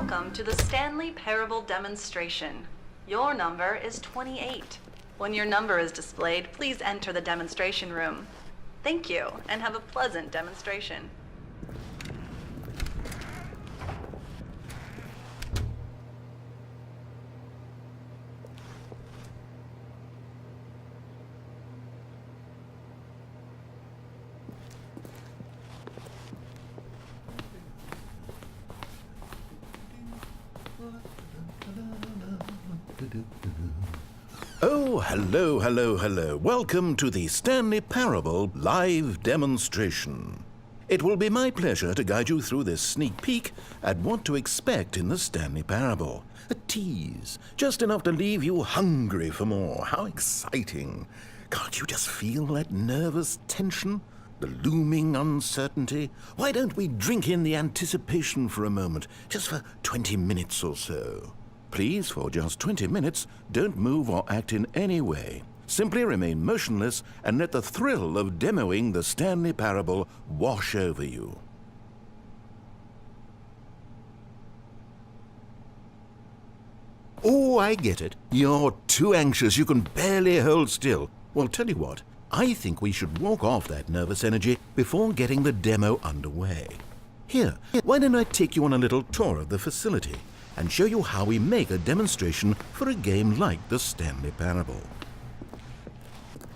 Welcome to the Stanley Parable demonstration. Your number is 28. When your number is displayed, please enter the demonstration room. Thank you, and have a pleasant demonstration. Oh, hello. Welcome to the Stanley Parable live demonstration. It will be my pleasure to guide you through this sneak peek at what to expect in the Stanley Parable. A tease, just enough to leave you hungry for more. How exciting. Can't you just feel that nervous tension? The looming uncertainty? Why don't we drink in the anticipation for a moment, just for 20 minutes or so? Please, for just 20 minutes, don't move or act in any way. Simply remain motionless and let the thrill of demoing the Stanley Parable wash over you. Oh, I get it. You're too anxious. You can barely hold still. Well, tell you what. I think we should walk off that nervous energy before getting the demo underway. Here, why don't I take you on a little tour of the facility and show you how we make a demonstration for a game like the Stanley Parable.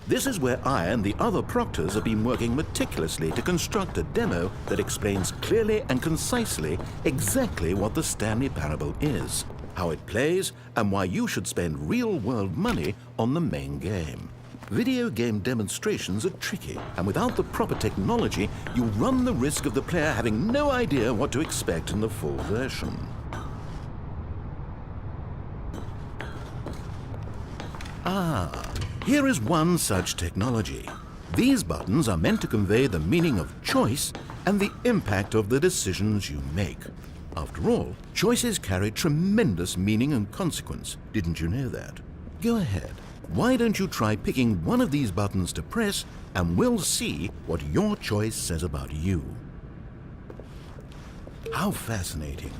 This is where I and the other proctors have been working meticulously to construct a demo that explains clearly and concisely exactly what the Stanley Parable is, how it plays, and why you should spend real-world money on the main game. Video game demonstrations are tricky, and without the proper technology, you run the risk of the player having no idea what to expect in the full version. Here is one such technology. These buttons are meant to convey the meaning of choice and the impact of the decisions you make. After all, choices carry tremendous meaning and consequence. Didn't you know that? Go ahead. Why don't you try picking one of these buttons to press, and we'll see what your choice says about you. How fascinating.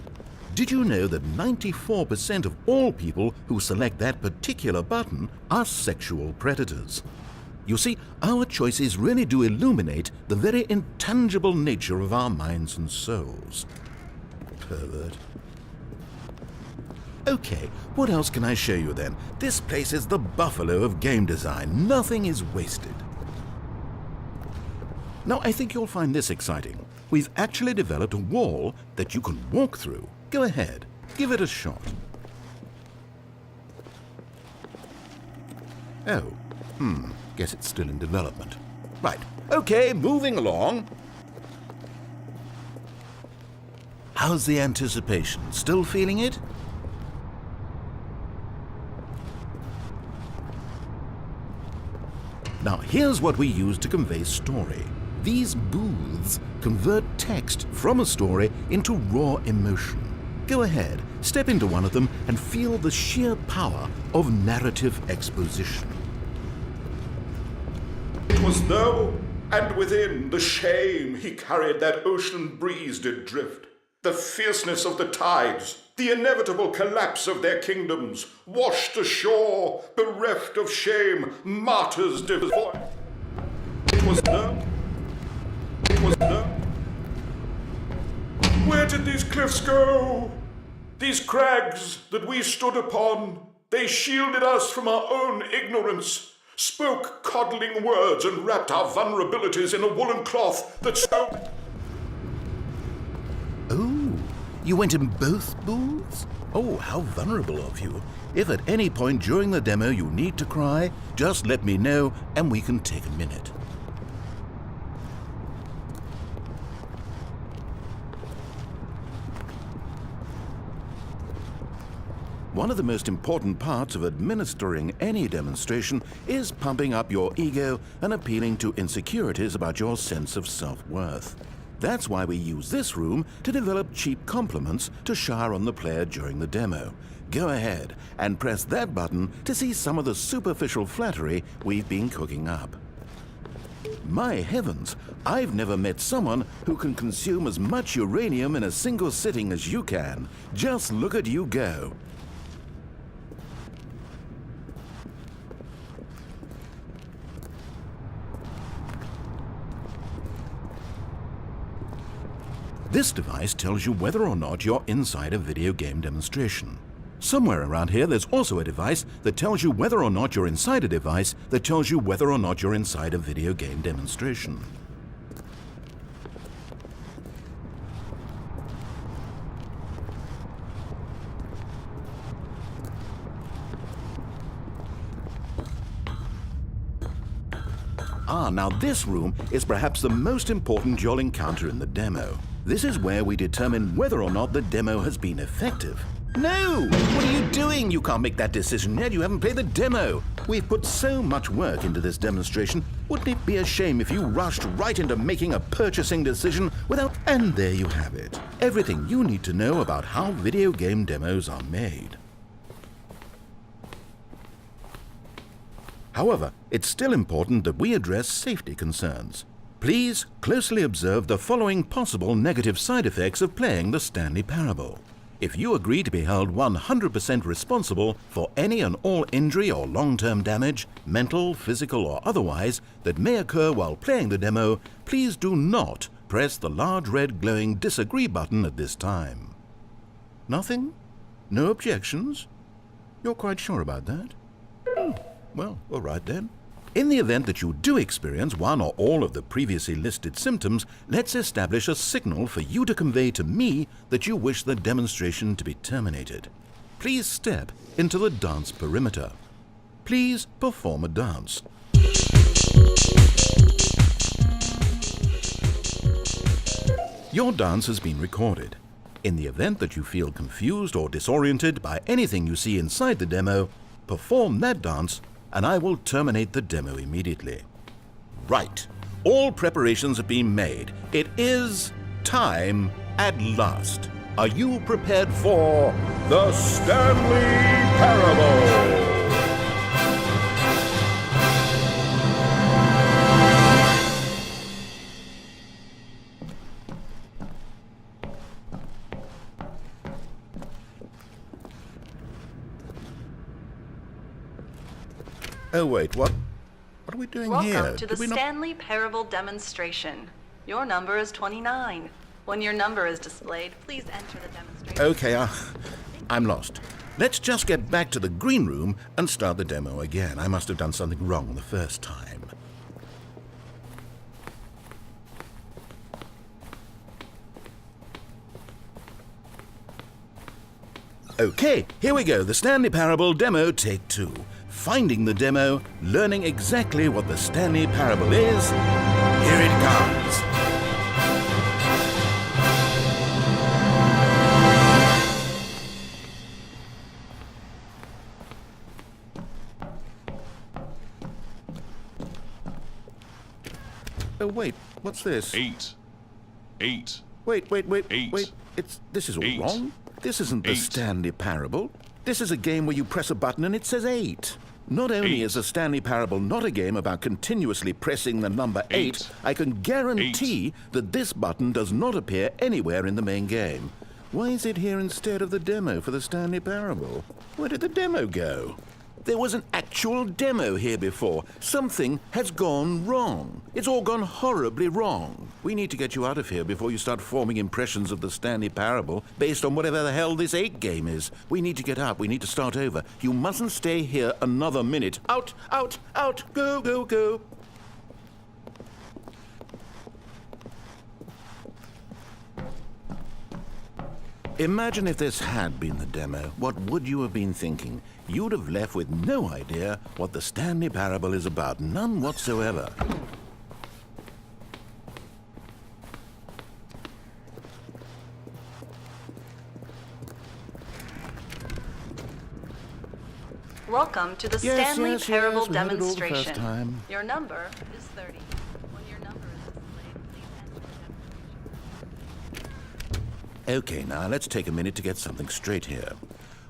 Did you know that 94% of all people who select that particular button are sexual predators? You see, our choices really do illuminate the very intangible nature of our minds and souls. Pervert. Okay, what else can I show you then? This place is the buffalo of game design. Nothing is wasted. Now, I think you'll find this exciting. We've actually developed a wall that you can walk through. Go ahead, give it a shot. Oh, guess it's still in development. Right, okay, moving along. How's the anticipation? Still feeling it? Now, here's what we use to convey story. These booths convert text from a story into raw emotion. Go ahead, step into one of them and feel the sheer power of narrative exposition. It was though, and within the shame he carried that ocean breeze did drift. The fierceness of the tides, the inevitable collapse of their kingdoms, washed ashore, bereft of shame, martyrs devoid. It was though. Where did these cliffs go? These crags that we stood upon, they shielded us from our own ignorance, spoke coddling words and wrapped our vulnerabilities in a woolen cloth that so... Oh, you went in both booths? Oh, how vulnerable of you. If at any point during the demo you need to cry, just let me know and we can take a minute. One of the most important parts of administering any demonstration is pumping up your ego and appealing to insecurities about your sense of self-worth. That's why we use this room to develop cheap compliments to shower on the player during the demo. Go ahead and press that button to see some of the superficial flattery we've been cooking up. My heavens, I've never met someone who can consume as much uranium in a single sitting as you can. Just look at you go. This device tells you whether or not you're inside a video game demonstration. Somewhere around here there's also a device that tells you whether or not you're inside a device that tells you whether or not you're inside a video game demonstration. Now this room is perhaps the most important you'll encounter in the demo. This is where we determine whether or not the demo has been effective. No! What are you doing? You can't make that decision yet. You haven't played the demo. We've put so much work into this demonstration. Wouldn't it be a shame if you rushed right into making a purchasing decision without... And there you have it. Everything you need to know about how video game demos are made. However, it's still important that we address safety concerns. Please closely observe the following possible negative side effects of playing the Stanley Parable. If you agree to be held 100% responsible for any and all injury or long-term damage, mental, physical or otherwise, that may occur while playing the demo, please do not press the large red glowing disagree button at this time. Nothing? No objections? You're quite sure about that? Well, all right then. In the event that you do experience one or all of the previously listed symptoms, let's establish a signal for you to convey to me that you wish the demonstration to be terminated. Please step into the dance perimeter. Please perform a dance. Your dance has been recorded. In the event that you feel confused or disoriented by anything you see inside the demo, perform that dance and I will terminate the demo immediately. Right. All preparations have been made. It is time at last. Are you prepared for the Stanley Parable? Oh wait, what are we doing here? Welcome to the Stanley Parable demonstration. Your number is 29. When your number is displayed, please enter the demonstration. Okay, I'm lost. Let's just get back to the green room and start the demo again. I must have done something wrong the first time. Okay, here we go. The Stanley Parable demo, take 2. Finding the demo, learning exactly what the Stanley Parable is. Here it comes. Oh wait, what's this? 8. Wait. 8. Wait. This is all 8. wrong. This isn't the 8. Stanley Parable. This is a game where you press a button and it says 8. Not only 8. is the Stanley Parable not a game about continuously pressing the number 8, I can guarantee that this button does not appear anywhere in the main game. Why is it here instead of the demo for the Stanley Parable? Where did the demo go? There was an actual demo here before. Something has gone wrong. It's all gone horribly wrong. We need to get you out of here before you start forming impressions of the Stanley Parable based on whatever the hell this 8 game is. We need to get out. We need to start over. You mustn't stay here another minute. Out, out, out. Go, go, go. Imagine if this had been the demo. What would you have been thinking? You'd have left with no idea what the Stanley Parable is about. None whatsoever. Welcome to the Stanley Parable we heard it all the first demonstration. time. Your number is 30. When your number is displayed, please enter the demonstration. Okay, now let's take a minute to get something straight here.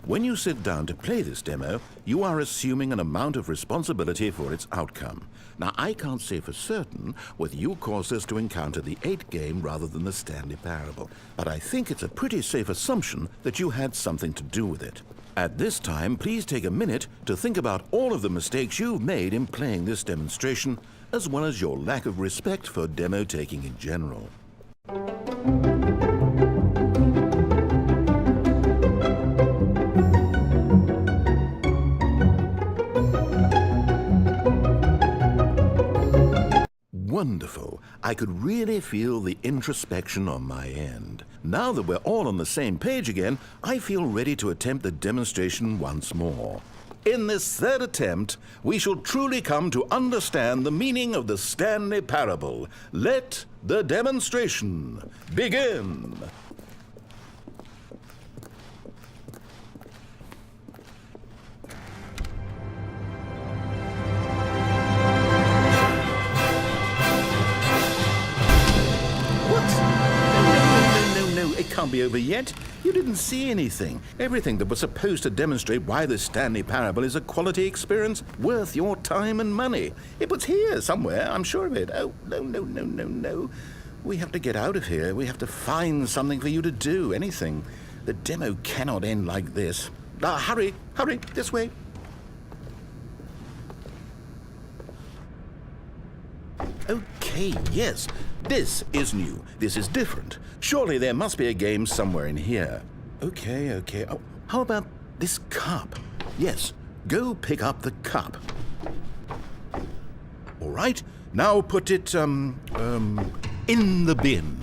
When you sit down to play this demo, you are assuming an amount of responsibility for its outcome. Now, I can't say for certain whether you caused us to encounter the 8 game rather than the Stanley Parable, but I think it's a pretty safe assumption that you had something to do with it. At this time, please take a minute to think about all of the mistakes you've made in playing this demonstration, as well as your lack of respect for demo taking in general. Wonderful. I could really feel the introspection on my end. Now that we're all on the same page again, I feel ready to attempt the demonstration once more. In this third attempt, we shall truly come to understand the meaning of the Stanley Parable. Let the demonstration begin. It can't be over yet. You didn't see anything. Everything that was supposed to demonstrate why the Stanley Parable is a quality experience worth your time and money. It was here somewhere, I'm sure of it. Oh, no. We have to get out of here. We have to find something for you to do, anything. The demo cannot end like this. Hurry, this way. Okay, yes. This is new. This is different. Surely there must be a game somewhere in here. Okay. Oh, how about this cup? Yes, go pick up the cup. All right, now put it, in the bin.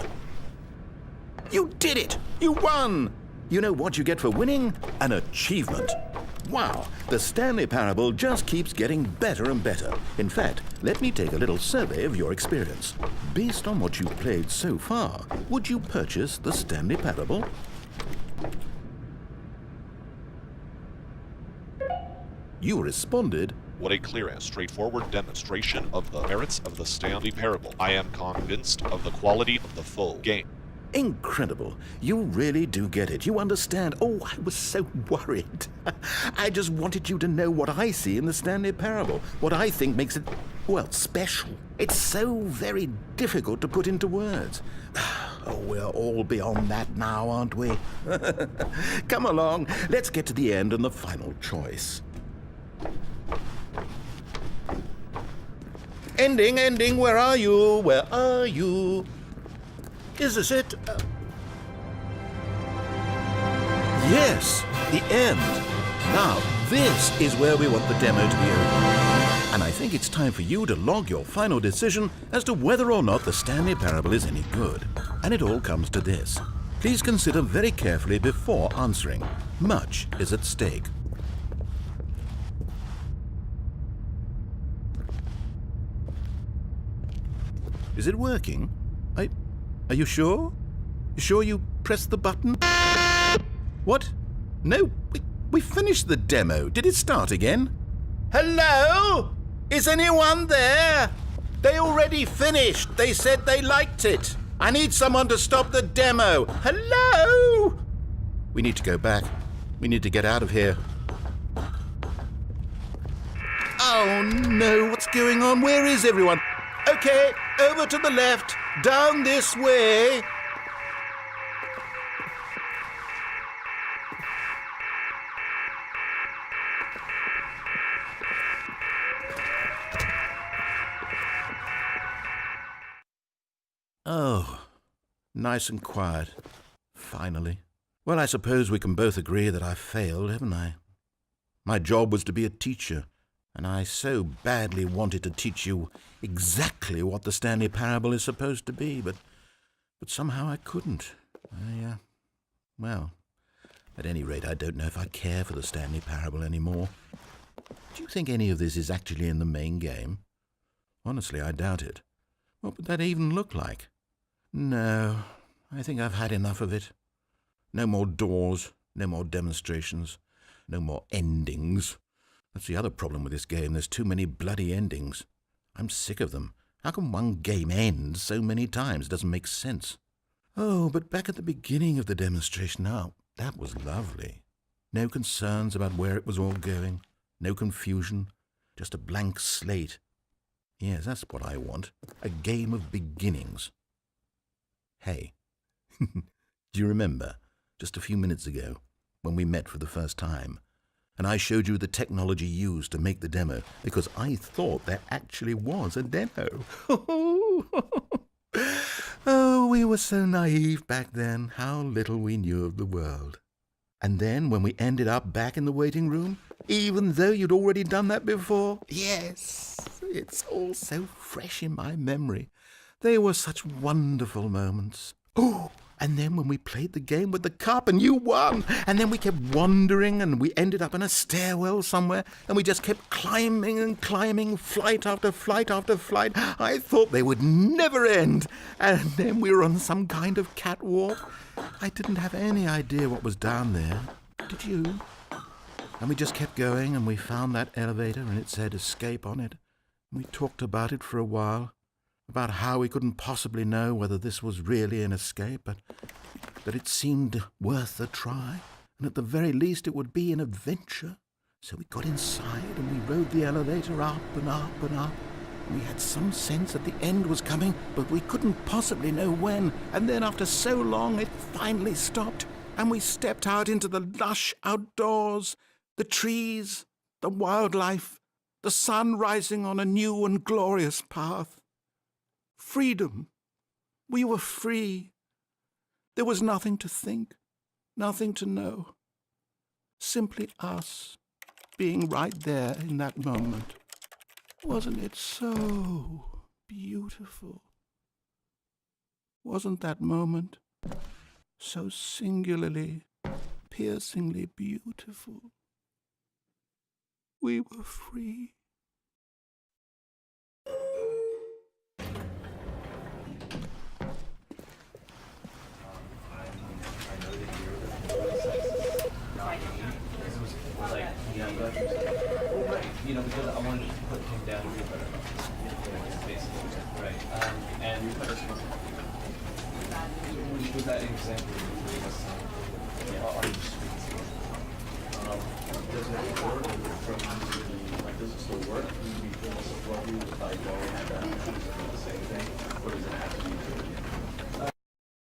You did it! You won! You know what you get for winning? An achievement. Wow, the Stanley Parable just keeps getting better and better. In fact, let me take a little survey of your experience. Based on what you've played so far, would you purchase the Stanley Parable? You responded, "What a clear and straightforward demonstration of the merits of the Stanley Parable. I am convinced of the quality of the full game." Incredible. You really do get it. You understand. Oh, I was so worried. I just wanted you to know what I see in the Stanley Parable, what I think makes it, well, special. It's so very difficult to put into words. Oh, we're all beyond that now, aren't we? Come along, let's get to the end and the final choice. Ending, where are you? Is this it? Yes, the end. Now, this is where we want the demo to be over. And I think it's time for you to log your final decision as to whether or not the Stanley Parable is any good. And it all comes to this. Please consider very carefully before answering. Much is at stake. Is it working? Are you sure? You sure you pressed the button? What? No, we finished the demo. Did it start again? Hello? Is anyone there? They already finished. They said they liked it. I need someone to stop the demo. Hello? We need to go back. We need to get out of here. Oh no, what's going on? Where is everyone? Okay, over to the left. Down this way. Oh, nice and quiet. Finally. Well, I suppose we can both agree that I failed, haven't I? My job was to be a teacher, and I so badly wanted to teach you exactly what the Stanley Parable is supposed to be, but somehow I couldn't. Well, at any rate, I don't know if I care for the Stanley Parable anymore. Do you think any of this is actually in the main game? Honestly, I doubt it. What would that even look like? No, I think I've had enough of it. No more doors, no more demonstrations, no more endings. That's the other problem with this game. There's too many bloody endings. I'm sick of them. How can one game end so many times? It doesn't make sense. Oh, but back at the beginning of the demonstration, now, that was lovely. No concerns about where it was all going. No confusion. Just a blank slate. Yes, that's what I want. A game of beginnings. Hey, do you remember, just a few minutes ago, when we met for the first time, and I showed you the technology used to make the demo, because I thought there actually was a demo. Oh, we were so naive back then. How little we knew of the world. And then, when we ended up back in the waiting room, even though you'd already done that before, yes, it's all so fresh in my memory. They were such wonderful moments. Oh, and then when we played the game with the cup and you won, and then we kept wandering and we ended up in a stairwell somewhere, and we just kept climbing and climbing, flight after flight after flight. I thought they would never end. And then we were on some kind of catwalk. I didn't have any idea what was down there. Did you? And we just kept going, and we found that elevator, and it said escape on it. And we talked about it for a while, about how we couldn't possibly know whether this was really an escape, but that it seemed worth a try, and at the very least it would be an adventure. So we got inside, and we rode the elevator up and up and up. We had some sense that the end was coming, but we couldn't possibly know when. And then after so long, it finally stopped, and we stepped out into the lush outdoors, the trees, the wildlife, the sun rising on a new and glorious path. Freedom. We were free. There was nothing to think, nothing to know. Simply us, being right there in that moment. Wasn't it so beautiful? Wasn't that moment so singularly, piercingly beautiful? We were free. You know, because I wanted to put him down here, basically, right? And was that an example of